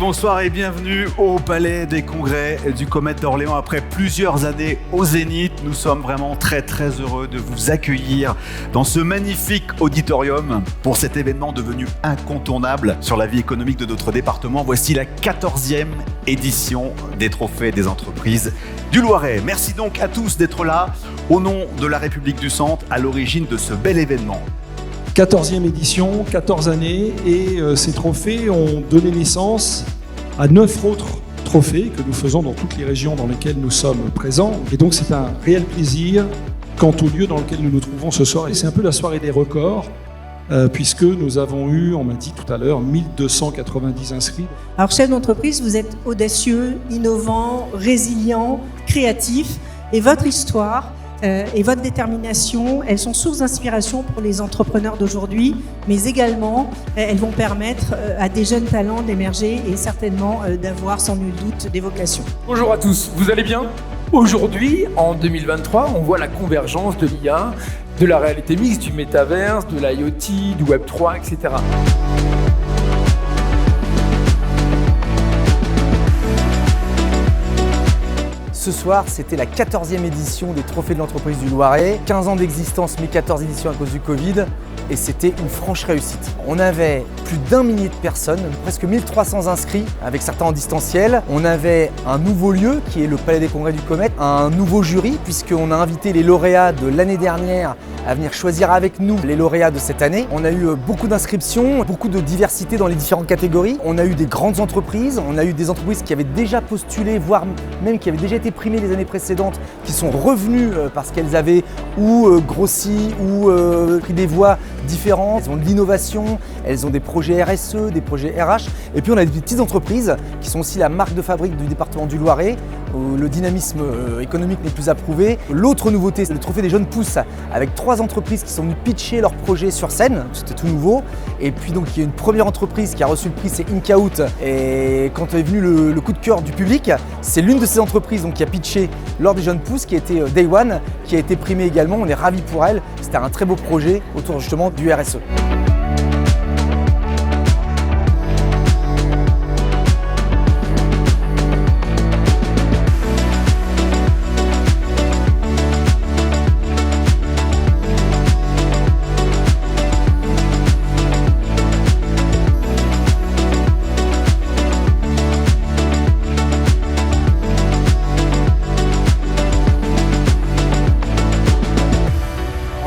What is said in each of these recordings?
bonsoir et bienvenue au Palais des Congrès du Comète d'Orléans. Après plusieurs années au Zénith, nous sommes vraiment très heureux de vous accueillir dans ce magnifique auditorium pour cet événement devenu incontournable sur la vie économique de notre département. Voici la 14e édition des Trophées des entreprises du Loiret. Merci donc à tous d'être là au nom de la République du Centre à l'origine de ce bel événement. 14e édition, 14 années, et ces trophées ont donné naissance à 9 autres trophées que nous faisons dans toutes les régions dans lesquelles nous sommes présents. Et donc c'est un réel plaisir quant au lieu dans lequel nous nous trouvons ce soir. Et c'est un peu la soirée des records, puisque nous avons eu, on m'a dit tout à l'heure, 1290 inscrits. Alors chef d'entreprise, vous êtes audacieux, innovant, résilient, créatif, et votre histoire et votre détermination, elles sont source d'inspiration pour les entrepreneurs d'aujourd'hui, mais également elles vont permettre à des jeunes talents d'émerger et certainement d'avoir sans nul doute des vocations. Bonjour à tous, vous allez bien ? Aujourd'hui, en 2023, on voit la convergence de l'IA, de la réalité mixte, du métaverse, de l'IoT, du Web3, etc. Ce soir, c'était la 14e édition des Trophées de l'entreprise du Loiret. 15 ans d'existence, mais 14 éditions à cause du Covid. Et c'était une franche réussite. On avait plus d'1 millier de personnes, presque 1300 inscrits, avec certains en distanciel. On avait un nouveau lieu, qui est le Palais des Congrès du Comète, un nouveau jury, puisqu'on a invité les lauréats de l'année dernière à venir choisir avec nous les lauréats de cette année. On a eu beaucoup d'inscriptions, beaucoup de diversité dans les différentes catégories. On a eu des grandes entreprises, on a eu des entreprises qui avaient déjà postulé, voire même qui avaient déjà été primées les années précédentes, qui sont revenues parce qu'elles avaient ou grossi ou pris des voies différentes. Elles ont de l'innovation, elles ont des projets RSE, des projets RH. Et puis on a des petites entreprises qui sont aussi la marque de fabrique du département du Loiret, où le dynamisme économique n'est plus approuvé. L'autre nouveauté, c'est le trophée des jeunes pousses, avec 3 entreprises qui sont venues pitcher leurs projets sur scène. C'était tout nouveau. Et puis donc il y a une première entreprise qui a reçu le prix, c'est Inkout. Et quand est venu le coup de cœur du public, c'est l'une de ces entreprises donc, qui a pitché lors des jeunes pousses, qui a été Day One, qui a été primée également. On est ravis pour elle. C'était un très beau projet autour justement du RSE.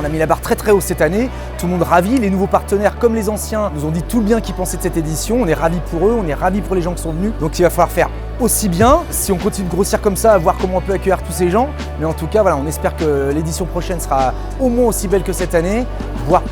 On a mis la barre très haut cette année, tout le monde ravi, les nouveaux partenaires comme les anciens nous ont dit tout le bien qu'ils pensaient de cette édition, on est ravis pour eux, on est ravis pour les gens qui sont venus, donc il va falloir faire aussi bien, si on continue de grossir comme ça, voir comment on peut accueillir tous ces gens, mais en tout cas voilà, on espère que l'édition prochaine sera au moins aussi belle que cette année, voire